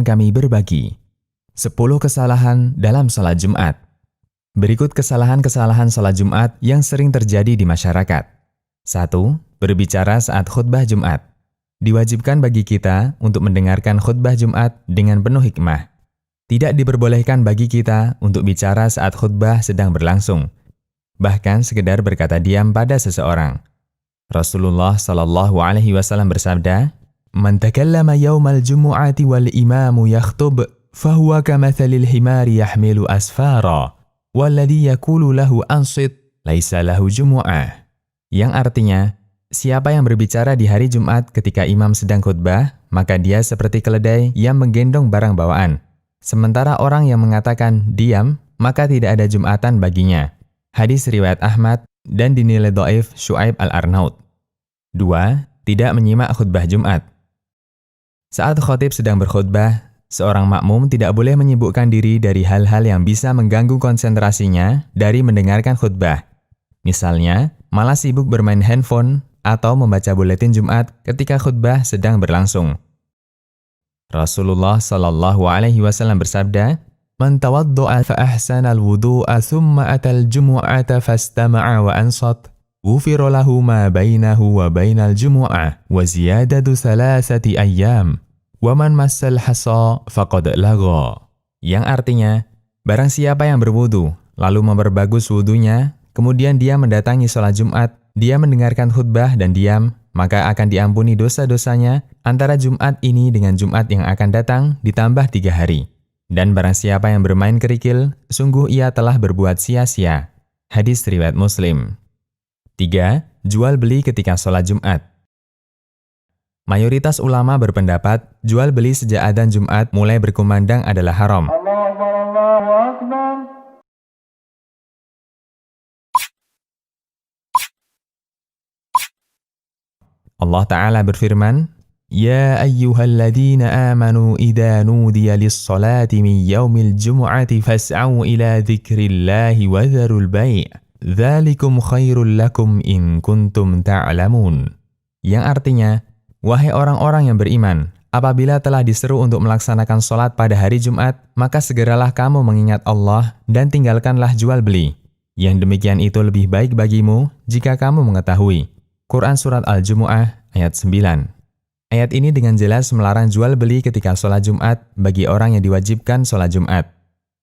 kami berbagi 10 kesalahan dalam salat Jumat. Berikut kesalahan-kesalahan salat Jumat yang sering terjadi di masyarakat. 1. Berbicara saat khutbah Jumat. Diwajibkan bagi kita untuk mendengarkan khutbah Jumat dengan penuh hikmah. Tidak diperbolehkan bagi kita untuk bicara saat khutbah sedang berlangsung. Bahkan sekedar berkata diam pada seseorang. Rasulullah SAW bersabda, "Man takallama yawmal jumu'ati wal imamu yakhtub, fahuwa kamathalil himari yahmilu asfara, walladhi yakulu lahu ansit, laisa lahu jumu'ah." Yang artinya, siapa yang berbicara di hari Jumat ketika imam sedang khutbah, maka dia seperti keledai yang menggendong barang bawaan. Sementara orang yang mengatakan diam, maka tidak ada Jumatan baginya. Hadis riwayat Ahmad dan dinilai dhaif Syu'aib al-Arnaud. 2. Tidak menyimak khutbah Jumat. Saat khatib sedang berkhutbah, seorang makmum tidak boleh menyibukkan diri dari hal-hal yang bisa mengganggu konsentrasinya dari mendengarkan khutbah. Misalnya, malah sibuk bermain handphone atau membaca buletin Jumat ketika khutbah sedang berlangsung. Rasulullah SAW bersabda, "Man tawaddu'a fa ahsana al-wudu'a thumma atal jumu'ata fastama'a wa ansat, ghufira lahu ma bainahu wa bainal jumu'ah wa ziyadatu 3 ayyam, wa man massal hasa faqad lagha." Yang artinya, barang siapa yang berwudu lalu memperbagus wudunya, kemudian dia mendatangi sholat Jumat, dia mendengarkan khutbah dan diam, maka akan diampuni dosa-dosanya antara Jumat ini dengan Jumat yang akan datang ditambah 3 hari. Dan barang siapa yang bermain kerikil, sungguh ia telah berbuat sia-sia. Hadis riwayat Muslim. 3. Jual beli ketika sholat Jumat. Mayoritas ulama berpendapat, jual beli sejak adzan Jumat mulai berkumandang adalah haram. Allah Ta'ala berfirman, "Ya ayyuhalladzina amanu idza nudiya lis-salati min yaumil jumu'ati fas'au ila dzikrillahi wa dzarul bai', dzalikum khairul lakum in kuntum ta'lamun." Yang artinya, wahai orang-orang yang beriman, apabila telah diseru untuk melaksanakan sholat pada hari Jumat, maka segeralah kamu mengingat Allah dan tinggalkanlah jual beli. Yang demikian itu lebih baik bagimu jika kamu mengetahui. Quran Surat Al-Jumu'ah ayat 9. Ayat ini dengan jelas melarang jual beli ketika sholat Jumat bagi orang yang diwajibkan sholat Jumat.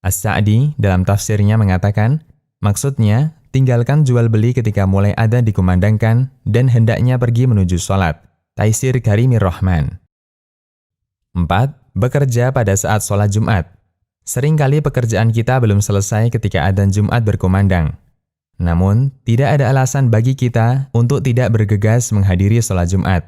As-Sa'di dalam tafsirnya mengatakan, maksudnya tinggalkan jual beli ketika mulai adzan dikumandangkan dan hendaknya pergi menuju sholat. Taisir Karimir Rahman. 4. Bekerja pada saat sholat Jumat. Seringkali pekerjaan kita belum selesai ketika adzan Jumat berkumandang. Namun, tidak ada alasan bagi kita untuk tidak bergegas menghadiri sholat Jumat.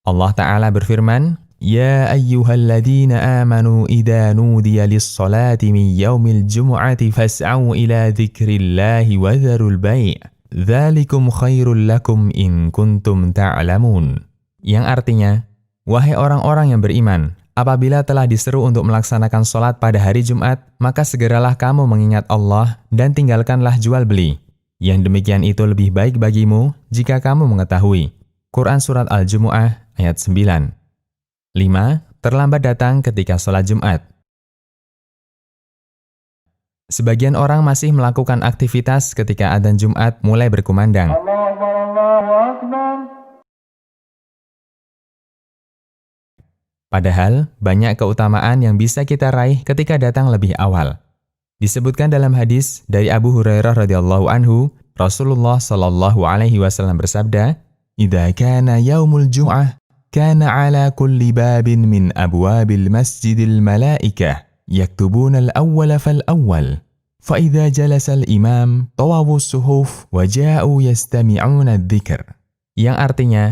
Allah Ta'ala berfirman, "Ya ayyuhalladzina amanu idza nudiya lis-salati min yaumil jumu'ati fas'au ila dzikrillahi wa dzarul bai', dzalikum khairul lakum in kuntum ta'lamun." Yang artinya, wahai orang-orang yang beriman, apabila telah diseru untuk melaksanakan sholat pada hari Jumat, maka segeralah kamu mengingat Allah dan tinggalkanlah jual beli. Yang demikian itu lebih baik bagimu jika kamu mengetahui. Quran Surat Al-Jumu'ah ayat 9. 5. Terlambat datang ketika sholat Jumat. Sebagian orang masih melakukan aktivitas ketika adzan Jumat mulai berkumandang. Padahal, banyak keutamaan yang bisa kita raih ketika datang lebih awal. Disebutkan dalam hadis dari Abu Hurairah radhiyallahu anhu, Rasulullah SAW bersabda, "Idza kana yaumul jum'ah, kana ala kulli babin min abwabil masjidil malaikah, yaktubuna al-awwala fal-awwal. Fa idza jalasa al-imam, tawawu as-suhuf wa ja'u yastami'una adh-dzikr." Yang artinya,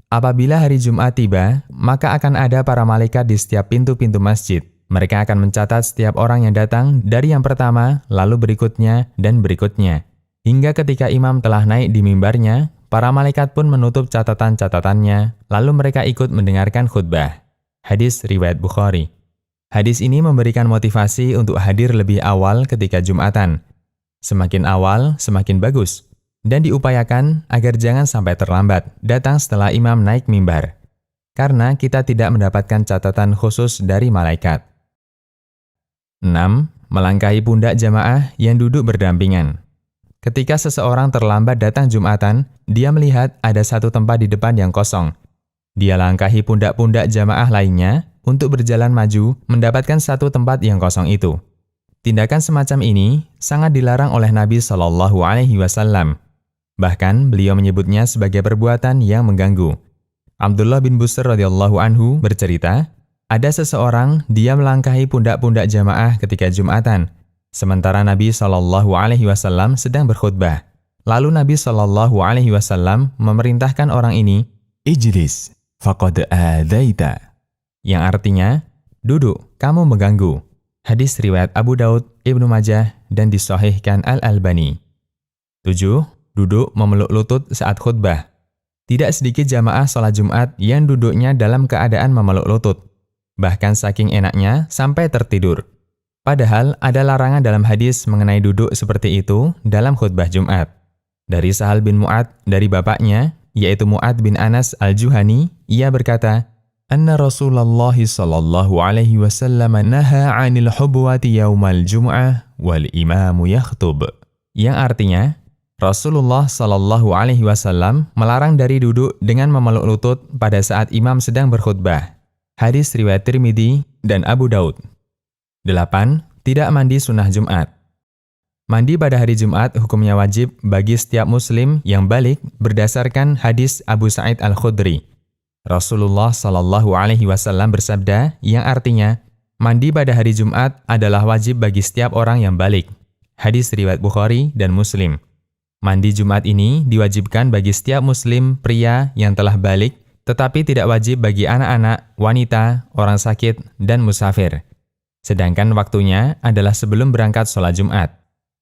apabila hari Jumat tiba, maka akan ada para malaikat di setiap pintu-pintu masjid. Mereka akan mencatat setiap orang yang datang dari yang pertama, lalu berikutnya, dan berikutnya. Hingga ketika imam telah naik di mimbarnya, para malaikat pun menutup catatan-catatannya, lalu mereka ikut mendengarkan khutbah. Hadis riwayat Bukhari. Hadis ini memberikan motivasi untuk hadir lebih awal ketika Jumatan. Semakin awal, semakin bagus. Dan diupayakan agar jangan sampai terlambat, datang setelah imam naik mimbar. Karena kita tidak mendapatkan catatan khusus dari malaikat. 6. Melangkahi pundak jamaah yang duduk berdampingan. Ketika seseorang terlambat datang Jumatan, dia melihat ada satu tempat di depan yang kosong. Dia langkahi pundak-pundak jamaah lainnya untuk berjalan maju mendapatkan satu tempat yang kosong itu. Tindakan semacam ini sangat dilarang oleh Nabi Shallallahu Alaihi Wasallam. Bahkan beliau menyebutnya sebagai perbuatan yang mengganggu. Abdullah bin Busr radhiyallahu anhu bercerita, ada seseorang dia melangkahi pundak-pundak jamaah ketika Jumatan, sementara Nabi Shallallahu Alaihi Wasallam sedang berkhutbah. Lalu Nabi Shallallahu Alaihi Wasallam memerintahkan orang ini, Ijlis, faqad adaita, yang artinya, duduk, kamu mengganggu. Hadis riwayat Abu Daud, Ibnu Majah, dan disahihkan Al-Albani. 7. Duduk memeluk lutut saat khutbah. Tidak sedikit jamaah sholat Jumat yang duduknya dalam keadaan memeluk lutut. Bahkan saking enaknya sampai tertidur. Padahal ada larangan dalam hadis mengenai duduk seperti itu dalam khutbah Jumat. Dari Sahal bin Mu'ad, dari bapaknya, yaitu Mu'ad bin Anas al-Juhani, ia berkata, Anna Rasulullah sallallahu alaihi wasallam naha 'anil hubwati yaumal jum'ah wal imamu yakhtub. Yang artinya, Rasulullah sallallahu alaihi wasallam melarang dari duduk dengan memeluk lutut pada saat imam sedang berkhutbah. Hadis riwayat Tirmidzi dan Abu Daud. 8. Tidak mandi sunnah Jumat. Mandi pada hari Jumat hukumnya wajib bagi setiap muslim yang balik berdasarkan hadis Abu Sa'id Al-Khudri. Rasulullah Shallallahu Alaihi Wasallam bersabda yang artinya, mandi pada hari Jumat adalah wajib bagi setiap orang yang balik. Hadis riwayat Bukhari dan Muslim. Mandi Jumat ini diwajibkan bagi setiap muslim pria yang telah balik, tetapi tidak wajib bagi anak-anak, wanita, orang sakit, dan musafir. Sedangkan waktunya adalah sebelum berangkat sholat Jumat.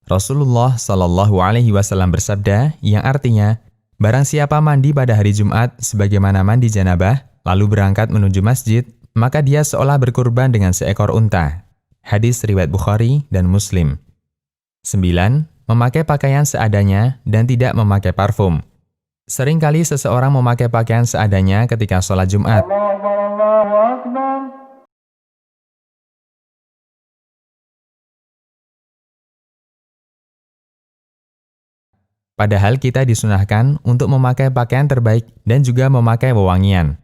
Rasulullah Shallallahu Alaihi Wasallam bersabda yang artinya, barang siapa mandi pada hari Jumat sebagaimana mandi janabah, lalu berangkat menuju masjid, maka dia seolah berkurban dengan seekor unta. Hadis riwayat Bukhari dan Muslim. 9. Memakai pakaian seadanya dan tidak memakai parfum. Seringkali seseorang memakai pakaian seadanya ketika sholat Jumat. Padahal kita disunahkan untuk memakai pakaian terbaik dan juga memakai wewangian.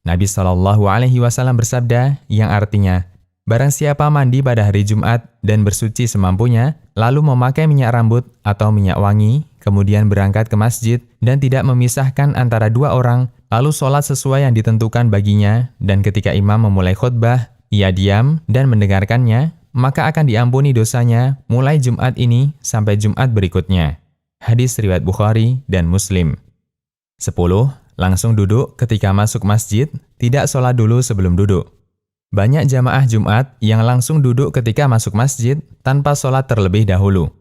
Nabi Shallallahu Alaihi Wasallam bersabda yang artinya, barang siapa mandi pada hari Jumat dan bersuci semampunya, lalu memakai minyak rambut atau minyak wangi, kemudian berangkat ke masjid dan tidak memisahkan antara dua orang, lalu sholat sesuai yang ditentukan baginya, dan ketika imam memulai khutbah, ia diam dan mendengarkannya, maka akan diampuni dosanya mulai Jumat ini sampai Jumat berikutnya. Hadis riwayat Bukhari dan Muslim. 10. Langsung duduk ketika masuk masjid, tidak sholat dulu sebelum duduk. Banyak jamaah Jumat yang langsung duduk ketika masuk masjid tanpa sholat terlebih dahulu.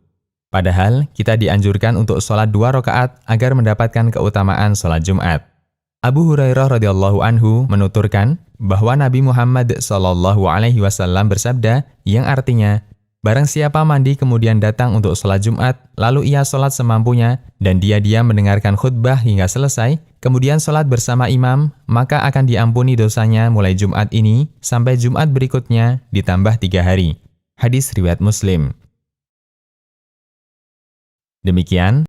Padahal kita dianjurkan untuk sholat 2 rakaat agar mendapatkan keutamaan sholat Jumat. Abu Hurairah radhiyallahu anhu menuturkan bahwa Nabi Muhammad sallallahu alaihi wasallam bersabda yang artinya, barang siapa mandi kemudian datang untuk sholat Jumat, lalu ia sholat semampunya dan dia diam mendengarkan khutbah hingga selesai, kemudian sholat bersama imam, maka akan diampuni dosanya mulai Jumat ini sampai Jumat berikutnya ditambah 3 hari. Hadis riwayat Muslim. Demikian